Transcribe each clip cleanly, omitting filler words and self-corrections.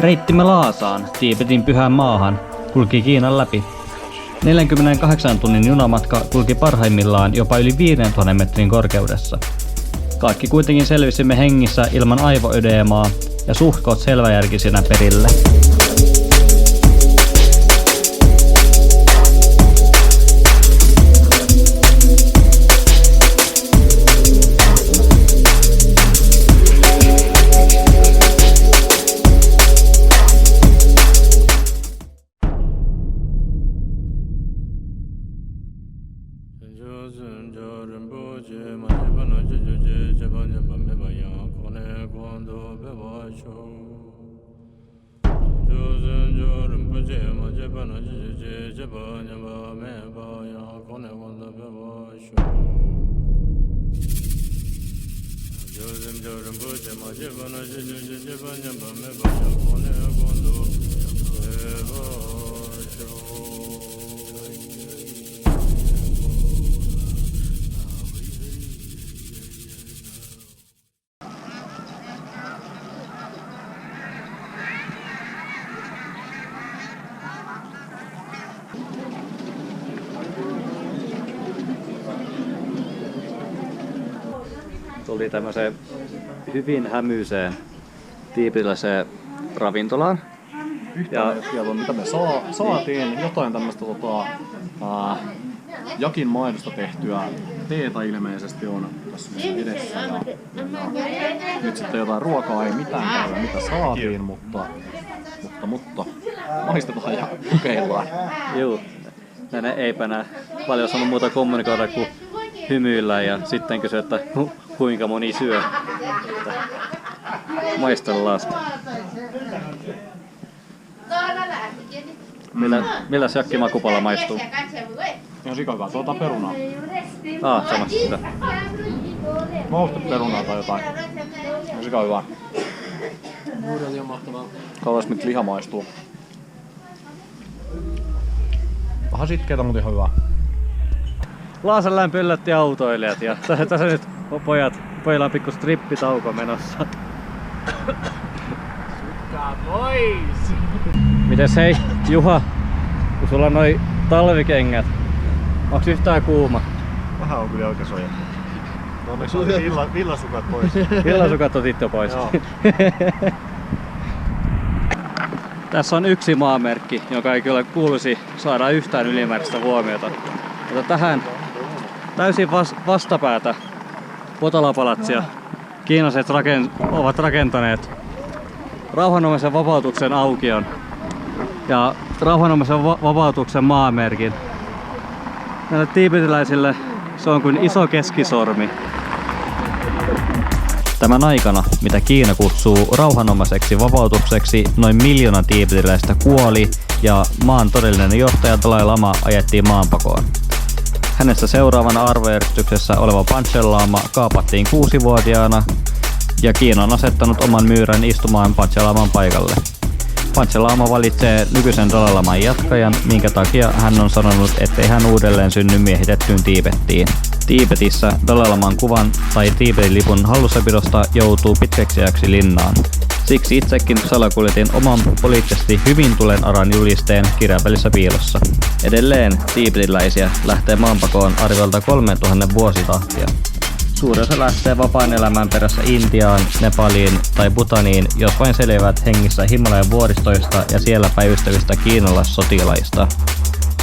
Reittimme Lhaasaan, Tiibetin pyhään maahan, kulki Kiinan läpi. 48 tunnin junamatka kulki parhaimmillaan jopa yli 5000 metrin korkeudessa. Kaikki kuitenkin selvisimme hengissä ilman aivoödeemaa ja suhkot selväjärkisinä perille. Tuli tämmöiseen hyvin hämyiseen tiibetiläiseen ravintolaan. Ja siellä on, mitä me saatiin, jotain tämmöistä jakin maidosta tehtyä teetä ilmeisesti on tässä edessä. Ja nyt sitten jotain ruokaa ei mitään käydä, mitä saatiin, mutta maistetaan ja kokeillaan. Juu, näin eipä nää paljon sanonut muuta kommunikoida kuin hymyillä ja sitten kysyä, että kuinka moni syö. Maistellaan. Milläs jakkimakupala maistuu? Ihan sikavaa, tuota perunaa. Samassa sitä. Maustet perunaa tai jotain. Ihan sikavaa. Ihan mahtavaa. Kauas nyt liha maistuu. Vähän sitkeitä, mutta ihan hyvää. Lhaasan lämpö yllätti autoilijat ja tässä nyt pojilla on pikku strippitauko menossa. Sukkaa pois! Mites hei Juha, kun sulla on noi talvikengät, onks yhtään kuuma? Vähän on kyllä oikein soja. Onneksi on villasukat pois. Villasukat otit jo pois. Tässä on yksi maamerkki, joka ei kyllä kuuluisi saada yhtään ylimääräistä huomiota. Mutta tähän täysin vastapäätä Potala-palatsia kiinalaiset ovat rakentaneet rauhanomaisen vapautuksen aukion ja rauhanomaisen vapautuksen maamerkin. Näille tiibetiläisille se on kuin iso keskisormi. Tämän aikana, mitä Kiina kutsuu rauhanomaiseksi vapautukseksi, noin 1 miljoona tiibetiläistä kuoli ja maan todellinen johtaja Dalai Lama ajettiin maanpakoon. Hänestä seuraavana arvojärjestyksessä oleva Panchen Lama kaapattiin 6-vuotiaana ja Kiina on asettanut oman myyrän istumaan Panchen Laman paikalle. Panchen Lama valitsee nykyisen Dalai Laman jatkajan, minkä takia hän on sanonut, ettei hän uudelleen synny miehitettyyn Tiibettiin. Tiibetissä Dalai Laman kuvan tai Tiibetin lipun hallussapidosta joutuu pitkäksi ajaksi linnaan. Siksi itsekin salakuljetin oman poliittisesti hyvin tulenaran julisteen kirjavälissä piilossa. Edelleen tiibetiläisiä lähtee maanpakoon arviolta 3000 vuositahtia. Suuri osa lähtee vapaan elämän perässä Intiaan, Nepaliin tai Bhutaniin, jos vain selviävät hengissä Himalajan vuoristoista ja siellä päivystävistä kiinalaissotilaista.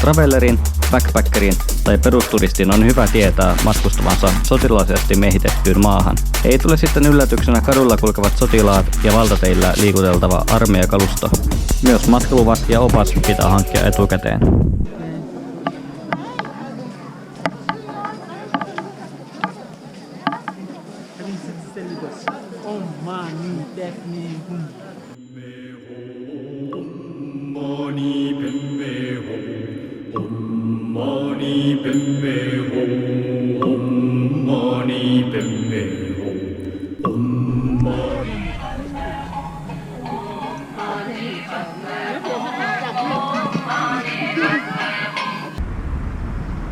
Travellerin, backpackerin tai perusturistin on hyvä tietää matkustavansa sotilaallisesti miehitettyyn maahan. Ei tule sitten yllätyksenä kadulla kulkevat sotilaat ja valtateillä liikuteltava armeijakalusto. Myös matkaluvat ja opas pitää hankkia etukäteen.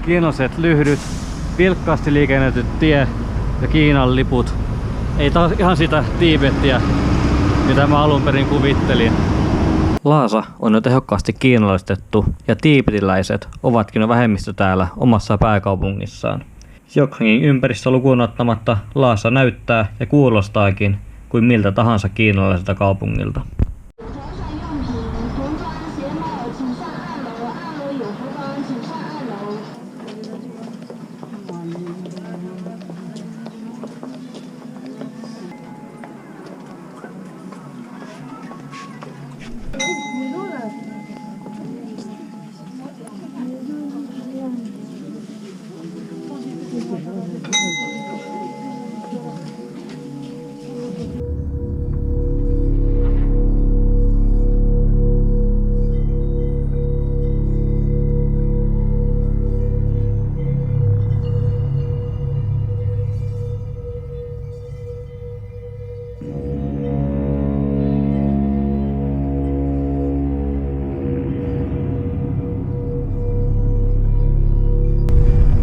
Kiinalaiset lyhdyt, vilkkaasti liikennetyt tie ja Kiinan liput. Ei taas ihan sitä Tiibettiä, mitä mä alun perin kuvittelin. Laasa on jo tehokkaasti kiinalaistettu ja tiibetiläiset ovatkin jo vähemmistö täällä omassa pääkaupungissaan. Jokhangin ympäristö lukuun ottamatta Laasa näyttää ja kuulostaakin kuin miltä tahansa kiinalaiselta kaupungilta.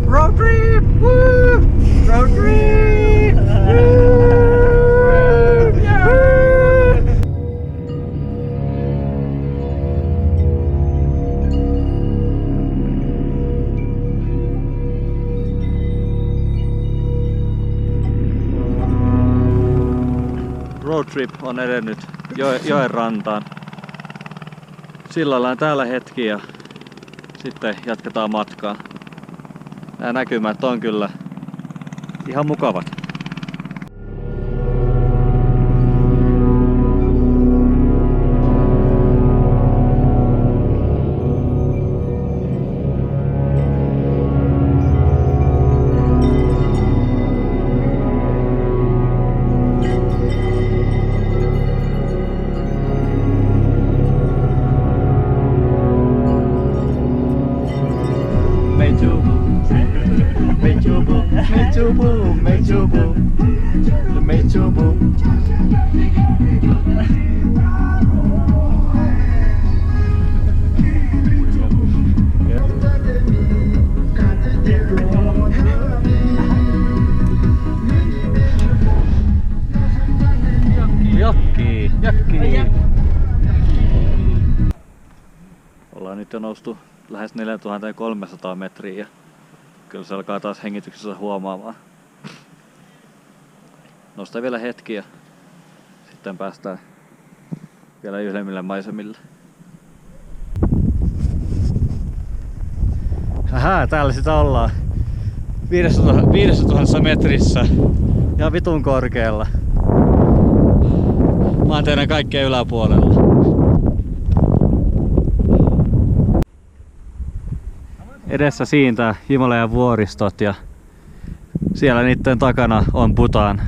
Road trip! Woo! Road trip! Road trip on edennyt joen rantaan. Sillalla on täällä hetki ja sitten jatketaan matkaa. Nämä näkymät on kyllä ihan mukavat. Jakki. Ollaan nyt jo noustu lähes 4300 metriä ja kyllä se alkaa taas hengityksessä huomaamaan. Nostaa vielä hetki ja sitten päästään vielä ylemmille maisemille. Täällä sitä ollaan 5000 metrissä ja vitun korkealla. Mä oon teidän kaikkien yläpuolella. Edessä siintää Himalajan vuoristot ja siellä niiden takana on Bhutan.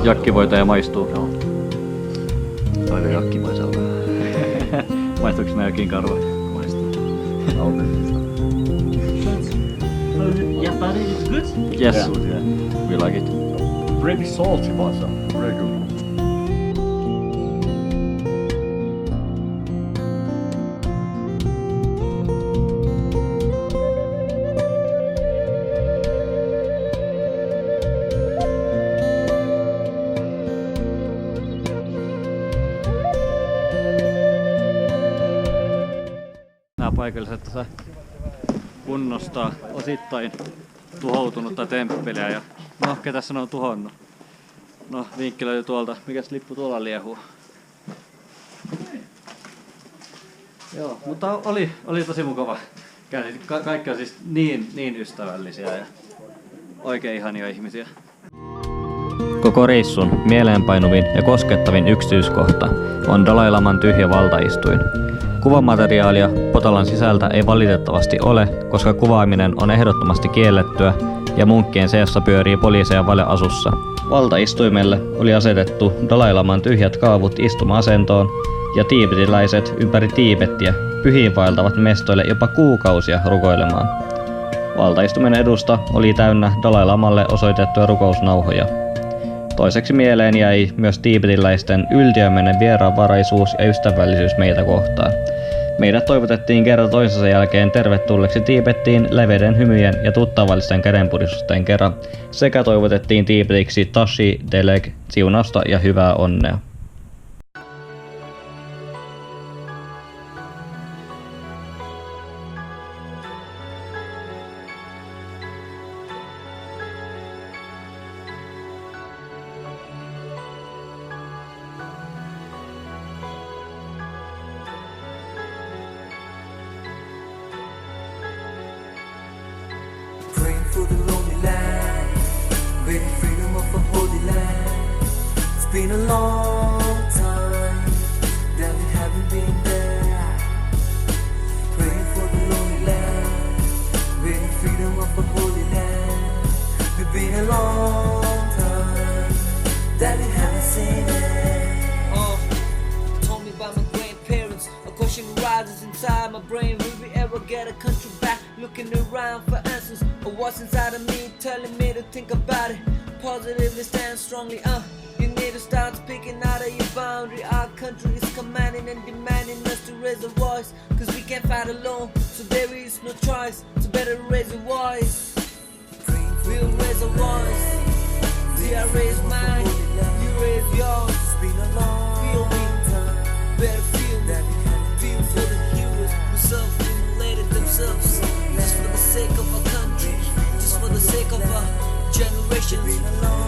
Jakkivoita ja maistuu. Joo. Aika jakkimaiselta. Maistuuko nää jokin karva? Maistuu. Autentista. Yeah, but it's good. Yes, Yeah, yeah. we like it. Pretty salty, but very good. Nämä paikalliset tässä kunnostaa osittain tuhoutunutta temppeliä ja no, ketä sen on tuhonnut? No, vinkki löytyy tuolta. Mikäs lippu tuolla liehuu? Joo, mutta oli tosi mukava käydä. Kaikki on siis niin ystävällisiä ja oikein ihania ihmisiä. Koko reissun mieleenpainuvin ja koskettavin yksityiskohta on Dalai Laman tyhjä valtaistuin. Kuvamateriaalia Potalan sisältä ei valitettavasti ole, koska kuvaaminen on ehdottomasti kiellettyä ja munkkien seassa pyörii poliiseja valeasussa. Valtaistuimelle oli asetettu Dalai Laman tyhjät kaavut istuma-asentoon ja tiibetiläiset ympäri Tiibettiä pyhiinvaeltavat mestoille jopa kuukausia rukoilemaan. Valtaistuimen edusta oli täynnä Dalai Lamalle osoitettuja rukousnauhoja. Toiseksi mieleen jäi myös tiibetiläisten yltiömäinen vieraanvaraisuus ja ystävällisyys meitä kohtaan. Meidät toivotettiin kerran toisensa jälkeen tervetulleeksi Tiibettiin leveiden hymyjen ja tuttavallisten kädenpuristusten kerran sekä toivotettiin Tiibetiksi Tashi Delek siunausta ja hyvää onnea. Praying for the lonely land, waiting freedom of a holy land. It's been a long time that we haven't been there. Praying for the lonely land, waiting freedom of a holy land. It's been a long time that we haven't seen it. Told me by my grandparents, a question arises inside my brain. Will we ever get a country back? Looking around for answers of what's inside of me, telling me to think about it. Positively stand strongly, you need to start speaking out of your boundary. Our country is commanding and demanding us to raise a voice, cause we can't fight alone, so there is no choice. So better raise a voice. We'll raise a voice. See, I raise mine, you raise yours. Feel me, better feel me. Feel for the heroes who self-immolated themselves, just for the sake of our country, just for the sake of our generations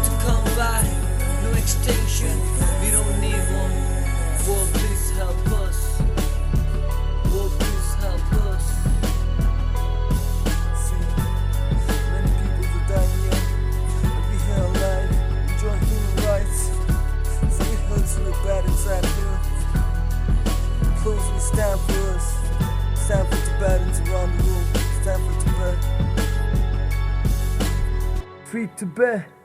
to come by. No extinction, we don't need one. War, please help us. War, please help us. Many people are dying young, and we here alive, enjoy human rights. So it hurts real bad inside here. Closely stand for us, stand for Tibetans around the world, stand for Tibet. Free Tibet.